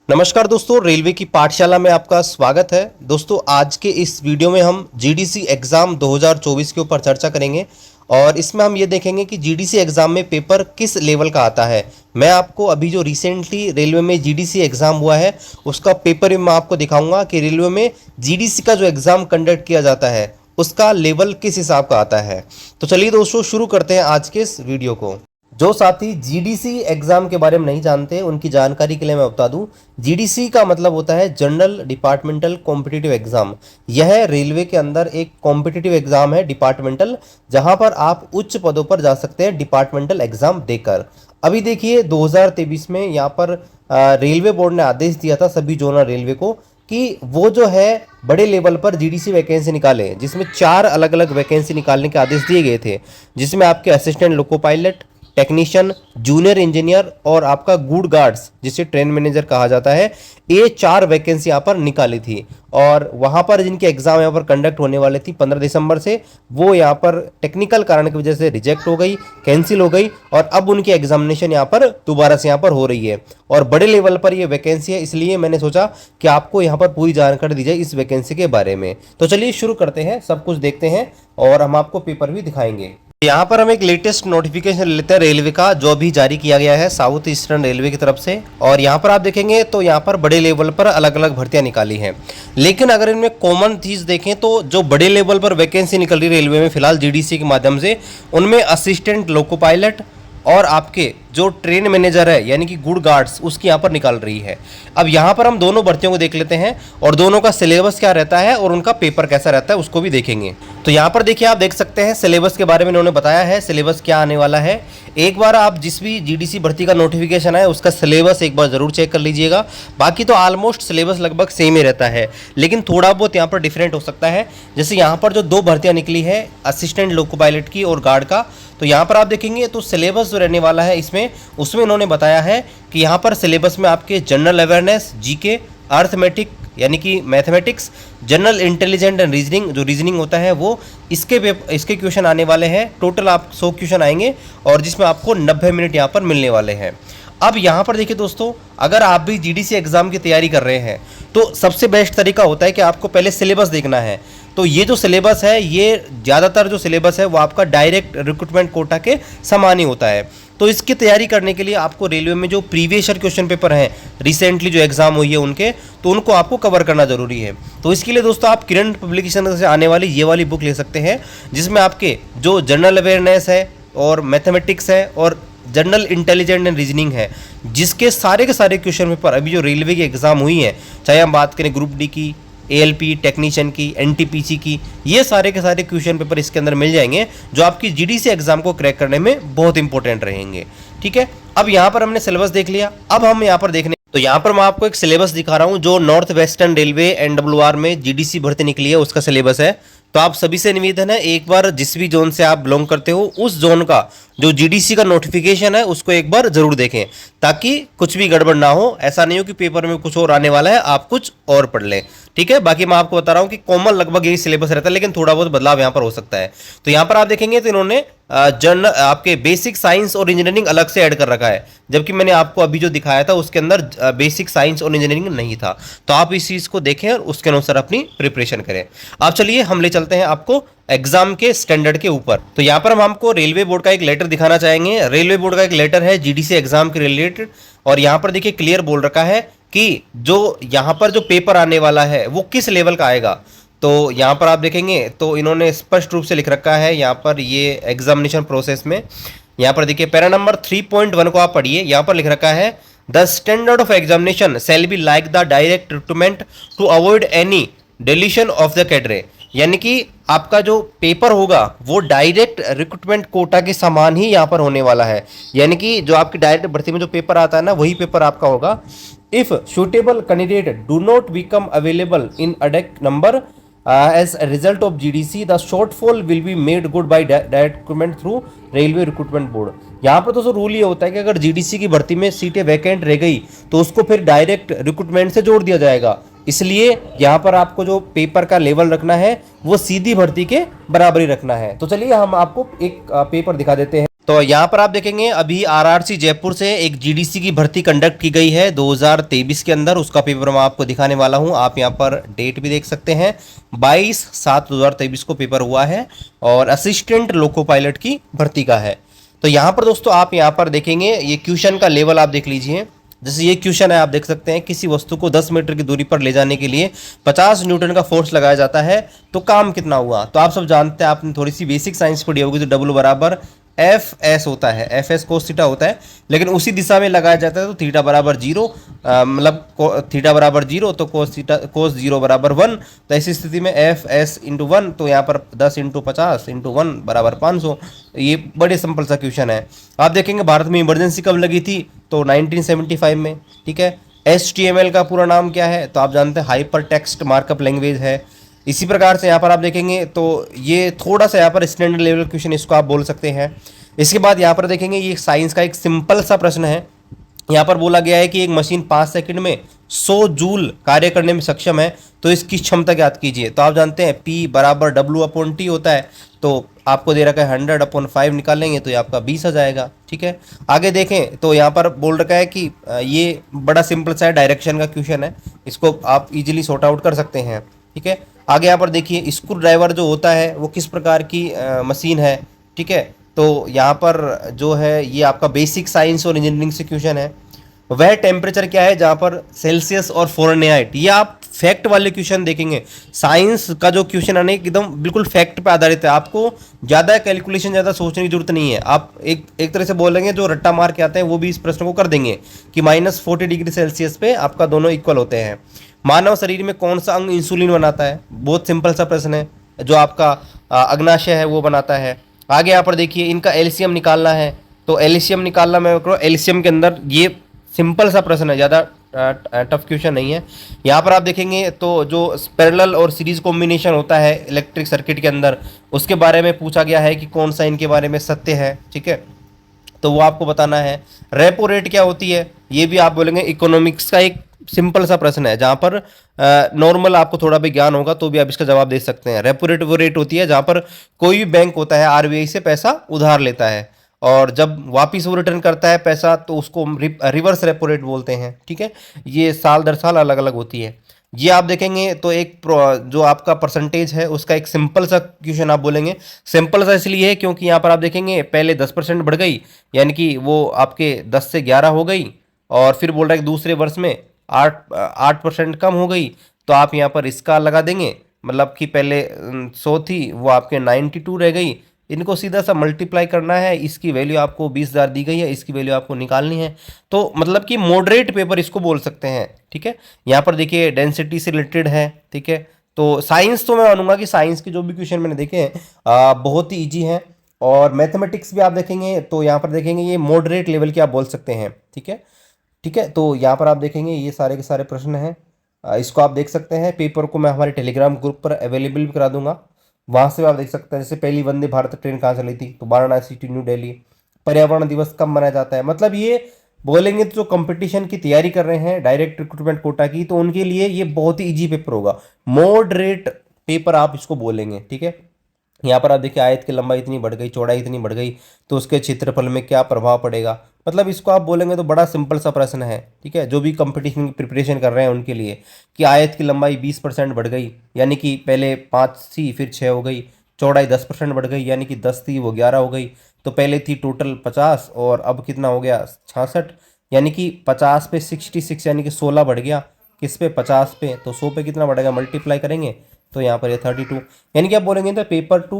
नमस्कार दोस्तों, रेलवे की पाठशाला में आपका स्वागत है। दोस्तों, आज के इस वीडियो में हम जीडीसी एग्ज़ाम 2024 के ऊपर चर्चा करेंगे और इसमें हम ये देखेंगे कि जीडीसी एग्ज़ाम में पेपर किस लेवल का आता है। मैं आपको अभी जो रिसेंटली रेलवे में जीडीसी एग्ज़ाम हुआ है उसका पेपर भी मैं आपको दिखाऊंगा कि रेलवे में जीडीसी का जो एग्ज़ाम कंडक्ट किया जाता है उसका लेवल किस हिसाब का आता है। तो चलिए दोस्तों, शुरू करते हैं आज के इस वीडियो को। जो साथी जीडीसी एग्जाम के बारे में नहीं जानते उनकी जानकारी के लिए मैं बता दूं, जीडीसी का मतलब होता है जनरल डिपार्टमेंटल कॉम्पिटिटिव एग्जाम। यह रेलवे के अंदर एक कॉम्पिटिटिव एग्जाम है डिपार्टमेंटल, जहां पर आप उच्च पदों पर जा सकते हैं डिपार्टमेंटल एग्जाम देकर। अभी देखिए 2023 में यहाँ पर रेलवे बोर्ड ने आदेश दिया था सभी जोनल रेलवे को कि वो जो है बड़े लेवल पर जीडीसी वैकेंसी निकाले, जिसमें 4 अलग अलग वैकेंसी निकालने के आदेश दिए गए थे, जिसमें आपके assistant loco pilot, technician, junior engineer और आपका गुड गार्ड्स जिसे ट्रेन मैनेजर कहा जाता है, ये 4 वैकेंसी यहाँ पर निकाली थी। और वहाँ पर जिनके एग्जाम यहाँ पर कंडक्ट होने वाले थी 15 दिसंबर से, वो यहाँ पर टेक्निकल कारण की वजह से रिजेक्ट हो गई, कैंसिल हो गई और अब उनकी एग्जामिनेशन यहाँ पर दोबारा से यहाँ पर हो रही है और बड़े लेवल पर ये वैकेंसी है। इसलिए मैंने सोचा कि आपको यहाँ पर पूरी जानकारी दी जाए इस वैकेंसी के बारे में। तो चलिए शुरू करते हैं, सब कुछ देखते हैं और हम आपको पेपर भी दिखाएंगे। यहाँ पर हम एक लेटेस्ट नोटिफिकेशन लेते हैं रेलवे का, जो अभी जारी किया गया है साउथ ईस्टर्न रेलवे की तरफ से। और यहाँ पर आप देखेंगे तो यहाँ पर बड़े लेवल पर अलग अलग भर्तियाँ निकाली हैं, लेकिन अगर इनमें कॉमन चीज़ देखें तो जो बड़े लेवल पर वैकेंसी निकल रही है रेलवे में फिलहाल जीडीसी के माध्यम से, उनमें असिस्टेंट लोको पायलट और आपके जो ट्रेन मैनेजर है यानी कि गुड गार्ड्स, उसकी यहाँ पर निकाल रही है। अब यहाँ पर हम दोनों भर्तियों को देख लेते हैं और दोनों का सिलेबस क्या रहता है और उनका पेपर कैसा रहता है उसको भी देखेंगे। तो यहाँ पर देखिए, आप देख सकते हैं सिलेबस के बारे में इन्होंने बताया है, सिलेबस क्या आने वाला है। एक बार आप जिस भी जीडीसी भर्ती का नोटिफिकेशन है उसका सिलेबस एक बार जरूर चेक कर लीजिएगा। बाकी तो ऑलमोस्ट सिलेबस लगभग सेम ही रहता है, लेकिन थोड़ा बहुत यहाँ पर डिफरेंट हो सकता है। जैसे यहाँ पर जो 2 भर्तियाँ निकली है असिस्टेंट लोको पायलट की और गार्ड का, तो यहाँ पर आप देखेंगे तो सिलेबस जो रहने वाला है इसमें, उसमें इन्होंने बताया है कि यहाँ पर सिलेबस में आपके जनरल अवेयरनेस, जीके, अर्थमेटिक यानी कि mathematics, general intelligent and reasoning, जो रीजनिंग होता है वो, इसके क्वेश्चन आने वाले हैं। टोटल आप 100 क्वेश्चन आएंगे और जिसमें आपको 90 मिनट यहाँ पर मिलने वाले हैं। अब यहाँ पर देखिए दोस्तों, अगर आप भी जीडीसी एग्जाम की तैयारी कर रहे हैं तो सबसे बेस्ट तरीका होता है कि आपको पहले सिलेबस देखना है। तो ये जो सिलेबस है, ये ज़्यादातर जो सिलेबस है वो आपका डायरेक्ट रिक्रूटमेंट कोटा के समान ही होता है। तो इसकी तैयारी करने के लिए आपको रेलवे में जो प्रीवियस ईयर क्वेश्चन पेपर हैं रिसेंटली जो एग्जाम हुई है उनके, तो उनको आपको कवर करना जरूरी है। तो इसके लिए दोस्तों आप किरण पब्लिकेशन से आने वाली ये वाली बुक ले सकते हैं, जिसमें आपके जो जनरल अवेयरनेस है और मैथमेटिक्स है और जनरल इंटेलिजेंट एंड रीजनिंग है, जिसके सारे के सारे क्वेश्चन पेपर अभी जो रेलवे की एग्जाम हुई है, चाहे हम बात करें ग्रुप डी की, एएलपी, टेक्नीशियन की, एनटीपीसी की, ये सारे के सारे क्वेश्चन पेपर इसके अंदर मिल जाएंगे जो आपकी जीडीसी एग्जाम को क्रैक करने में बहुत इंपॉर्टेंट रहेंगे। ठीक है, अब यहाँ पर हमने सिलेबस देख लिया। अब हम यहाँ पर देखने, तो यहाँ पर मैं आपको एक सिलेबस दिखा रहा हूँ जो नॉर्थ वेस्टर्न रेलवे एनडब्ल्यूआर में जीडीसी भर्ती निकली है उसका सिलेबस है। तो आप सभी से निवेदन है, एक बार जिस भी जोन से आप बिलोंग करते हो उस जोन का जो जीडीसी का नोटिफिकेशन है उसको एक बार जरूर देखें, ताकि कुछ भी गड़बड़ ना हो। ऐसा नहीं हो कि पेपर में कुछ और आने वाला है आप कुछ और पढ़ लें। ठीक है, बाकी मैं आपको बता रहा हूँ कि कॉमन लगभग यही सिलेबस रहता है, लेकिन थोड़ा बहुत बदलाव यहाँ पर हो सकता है। तो यहाँ पर आप देखेंगे तो इन्होंने जनरल आपके बेसिक साइंस और इंजीनियरिंग अलग से ऐड कर रखा है, जबकि मैंने आपको अभी जो दिखाया था उसके अंदर बेसिक साइंस और इंजीनियरिंग नहीं था। तो आप इस चीज़ को देखें और उसके अनुसार अपनी प्रिपरेशन करें। अब चलिए हम ले चलते हैं आपको एग्जाम के स्टैंडर्ड के ऊपर। तो यहाँ पर हम आपको रेलवे बोर्ड का एक लेटर दिखाना चाहेंगे। रेलवे बोर्ड का एक लेटर है जीडीसी एग्जाम के रिलेटेड, और यहाँ पर देखिए क्लियर बोल रखा है कि जो यहाँ पर जो पेपर आने वाला है वो किस लेवल का आएगा। तो यहाँ पर आप देखेंगे तो इन्होंने स्पष्ट रूप से लिख रखा है यहाँ पर ये एग्जामिनेशन प्रोसेस में। यहाँ पर देखिए पैरा नंबर 3.1 को आप पढ़िए। यहाँ पर लिख रखा है the standard of examination shall be like the direct recruitment to avoid any deletion of the cadre, यानी कि आपका जो पेपर होगा वो डायरेक्ट रिक्रूटमेंट कोटा के समान ही यहाँ पर होने वाला है। यानी कि जो आपकी डायरेक्ट भर्ती में जो पेपर आता है ना, वही पेपर आपका होगा। If suitable candidate do not become available in adequate number as a result of GDC, the shortfall will be made good by direct recruitment through railway recruitment board. यहाँ पर तो रूल ये होता है कि अगर जीडीसी की भर्ती में सीटें वैकेंट रह गई तो उसको फिर डायरेक्ट रिक्रूटमेंट से जोड़ दिया जाएगा। इसलिए यहाँ पर आपको जो पेपर का लेवल रखना है वो सीधी भर्ती के बराबर ही रखना है। तो चलिए हम आपको एक पेपर दिखा देते हैं। तो यहाँ पर आप देखेंगे अभी आरआरसी जयपुर से एक जीडीसी की भर्ती कंडक्ट की गई है 2023 के अंदर। उसका पेपर मैं आपको दिखाने वाला हूँ। आप यहाँ पर डेट भी देख सकते हैं, 22/7/2023 को पेपर हुआ है और असिस्टेंट लोको पायलट की भर्ती का है। तो यहाँ पर दोस्तों आप यहाँ पर देखेंगे ये क्वेश्चन का लेवल आप देख लीजिए। जैसे ये क्वेश्चन है, आप देख सकते हैं किसी वस्तु को 10 मीटर की दूरी पर ले जाने के लिए 50 न्यूटन का फोर्स लगाया जाता है, तो काम कितना हुआ। तो आप सब जानते हैं, आपने थोड़ी सी बेसिक साइंस पढ़ी होगी, तो डब्ल्यू बराबर एफ एस होता है, एफ एस कोस थीटा होता है, लेकिन उसी दिशा में लगाया जाता है तो थीटा बराबर 0, मतलब थीटा बराबर 0 तो कोस 0 बराबर 1। तो ऐसी स्थिति में एफ एस इंटू 1, तो यहाँ पर 10 इंटू 50 इंटू 1 बराबर 500। ये बड़े सिंपल सा क्वेश्चन है। आप देखेंगे भारत में इमरजेंसी कब लगी थी, तो 1975 में। ठीक है, HTML का पूरा नाम क्या है, तो आप जानते हैं हाइपर टेक्स्ट मार्कअप लैंग्वेज है। इसी प्रकार से यहाँ पर आप देखेंगे तो ये थोड़ा सा यहाँ पर स्टैंडर्ड लेवल क्वेश्चन इसको आप बोल सकते हैं। इसके बाद यहाँ पर देखेंगे ये साइंस का एक सिंपल सा प्रश्न है। यहाँ पर बोला गया है कि एक मशीन 5 सेकंड में 100 जूल कार्य करने में सक्षम है, तो इसकी क्षमता ज्ञात कीजिए। तो आप जानते हैं P बराबर W/T होता है, तो आपको दे रखा है 100/5 निकालेंगे तो ये आपका 20 आ जाएगा। ठीक है, आगे देखें तो यहाँ पर बोल रखा है कि ये बड़ा सिंपल सा डायरेक्शन का क्वेश्चन है, इसको आप इजीली सॉर्ट आउट कर सकते हैं। ठीक है, आगे यहाँ पर देखिए स्क्रू ड्राइवर जो होता है वो किस प्रकार की मशीन है। ठीक है, तो यहाँ पर जो है ये आपका बेसिक साइंस और इंजीनियरिंग से क्वेश्चन है। वह टेम्परेचर क्या है जहाँ पर सेल्सियस और फ़ारेनहाइट, ये आप फैक्ट वाले क्वेश्चन देखेंगे। साइंस का जो क्वेश्चन है ना एकदम बिल्कुल फैक्ट पे आधारित है, आपको ज़्यादा कैलकुलेशन ज़्यादा सोचने की जरूरत नहीं है। आप एक तरह से बोलेंगे जो रट्टा मार के आते हैं वो भी इस प्रश्न को कर देंगे कि -40 डिग्री सेल्सियस पे आपका दोनों इक्वल होते हैं। मानव शरीर में कौन सा अंग इंसुलिन बनाता है, बहुत सिंपल सा प्रश्न है, जो आपका अग्नाशय है वो बनाता है। आगे यहाँ पर देखिए इनका एलसीएम निकालना है, तो एलसीएम निकालना मैं करो, एलसीएम के अंदर ये सिंपल सा प्रश्न है, ज़्यादा टफ क्वेश्चन नहीं है। यहाँ पर आप देखेंगे तो जो पैरेलल और सीरीज कॉम्बिनेशन होता है इलेक्ट्रिक सर्किट के अंदर, उसके बारे में पूछा गया है कि कौन सा इनके बारे में सत्य है। ठीक है, तो वो आपको बताना है। रेपो रेट क्या होती है, ये भी आप बोलेंगे। इकोनॉमिक्स का एक सिंपल सा प्रश्न है, जहाँ पर नॉर्मल आपको थोड़ा भी ज्ञान होगा तो भी आप इसका जवाब दे सकते हैं। रेपो रेट वो रेट होती है जहाँ पर कोई भी बैंक होता है आरबीआई से पैसा उधार लेता है, और जब वापिस वो रिटर्न करता है पैसा तो उसको रिवर्स रेपो रेट बोलते हैं। ठीक है, ये साल दर साल अलग अलग होती है। ये आप देखेंगे तो एक जो आपका परसेंटेज है उसका एक सिंपल सा क्वेश्चन आप बोलेंगे। सिंपल सा इसलिए है क्योंकि यहाँ पर आप देखेंगे पहले 10% बढ़ गई, यानी कि वो आपके 10 से 11 हो गई, और फिर बोल रहा है कि दूसरे वर्ष में 8% कम हो गई, तो आप यहाँ पर इसका लगा देंगे, मतलब कि पहले 100 थी वो आपके 92 रह गई। इनको सीधा सा मल्टीप्लाई करना है, इसकी वैल्यू आपको 20,000 दी गई है, इसकी वैल्यू आपको निकालनी है। तो मतलब कि मॉडरेट पेपर इसको बोल सकते हैं। ठीक है, यहाँ पर देखिए डेंसिटी से रिलेटेड है। ठीक है, तो साइंस तो मैं मानूंगा कि साइंस के जो भी क्वेश्चन मैंने देखे हैं बहुत ही ईजी हैं, और मैथमेटिक्स भी आप देखेंगे तो यहाँ पर देखेंगे ये मॉडरेट लेवल के आप बोल सकते हैं। ठीक है, ठीक है, तो यहाँ पर आप देखेंगे ये सारे के सारे प्रश्न हैं, इसको आप देख सकते हैं। पेपर को मैं हमारे टेलीग्राम ग्रुप पर अवेलेबल भी करा दूंगा, वहाँ से आप देख सकते हैं। जैसे पहली वंदे भारत ट्रेन कहाँ चली थी, तो वाराणसी टू न्यू दिल्ली। पर्यावरण दिवस कब मनाया जाता है, मतलब ये बोलेंगे तो जो कंपटीशन की तैयारी कर रहे हैं डायरेक्ट रिक्रूटमेंट कोटा की, तो उनके लिए ये बहुत ही ईजी पेपर होगा, मॉडरेट पेपर आप इसको बोलेंगे। ठीक है, यहाँ पर आप देखिए आयत की लंबाई इतनी बढ़ गई, चौड़ाई इतनी बढ़ गई, तो उसके क्षेत्रफल में क्या प्रभाव पड़ेगा, मतलब इसको आप बोलेंगे तो बड़ा सिंपल सा प्रश्न है। ठीक है, जो भी कंपटीशन की प्रिपरेशन कर रहे हैं उनके लिए, कि आयत की लंबाई 20% बढ़ गई, यानी कि पहले 5 थी फिर 6 हो गई। चौड़ाई 10% बढ़ गई, यानी कि 10 थी वो 11 हो गई। तो पहले थी टोटल 50 और अब कितना हो गया 66, यानी कि 50 पे 66, यानी कि 16 बढ़ गया। किस पे, 50 पे, तो 100 पे कितना बढ़ेगा, मल्टीप्लाई करेंगे तो यहाँ पर ये 32, यानी कि आप बोलेंगे तो पेपर 2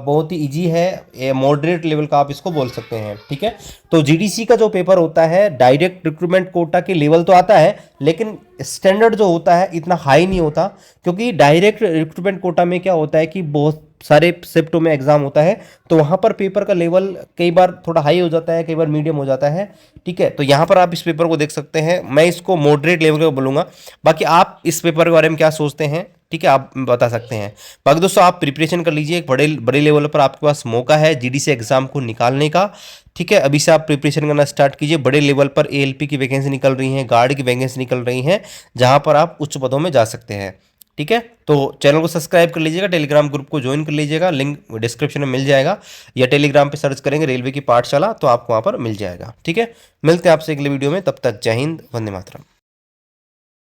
बहुत ही इजी है, मॉडरेट लेवल का आप इसको बोल सकते हैं। ठीक है, तो जीडीसी का जो पेपर होता है डायरेक्ट रिक्रूटमेंट कोटा के लेवल तो आता है, लेकिन स्टैंडर्ड जो होता है इतना हाई नहीं होता, क्योंकि डायरेक्ट रिक्रूटमेंट कोटा में क्या होता है कि बहुत सारे शिफ्टों में एग्जाम होता है, तो वहाँ पर पेपर का लेवल कई बार थोड़ा हाई हो जाता है, कई बार मीडियम हो जाता है। ठीक है, तो यहाँ पर आप इस पेपर को देख सकते हैं, मैं इसको मॉडरेट लेवल का बोलूँगा। बाकी आप इस पेपर के बारे में क्या सोचते हैं, ठीक है, आप बता सकते हैं। बाकी दोस्तों आप प्रिपरेशन कर लीजिए, एक बड़े लेवल पर आपके पास मौका है जीडीसी एग्जाम को निकालने का। ठीक है, अभी से आप प्रिपरेशन करना स्टार्ट कीजिए। बड़े लेवल पर एएलपी की वैकेंसी निकल रही हैं, गार्ड की वैकेंसी निकल रही हैं, जहां पर आप उच्च पदों में जा सकते हैं। ठीक है, तो चैनल को सब्सक्राइब कर लीजिएगा, टेलीग्राम ग्रुप को ज्वाइन कर लीजिएगा, लिंक डिस्क्रिप्शन में मिल जाएगा, या टेलीग्राम पे सर्च करेंगे रेलवे की पाठशाला तो आपको वहाँ पर मिल जाएगा। ठीक है, मिलते हैं आपसे अगले वीडियो में, तब तक जय हिंद, वंदे मातरम।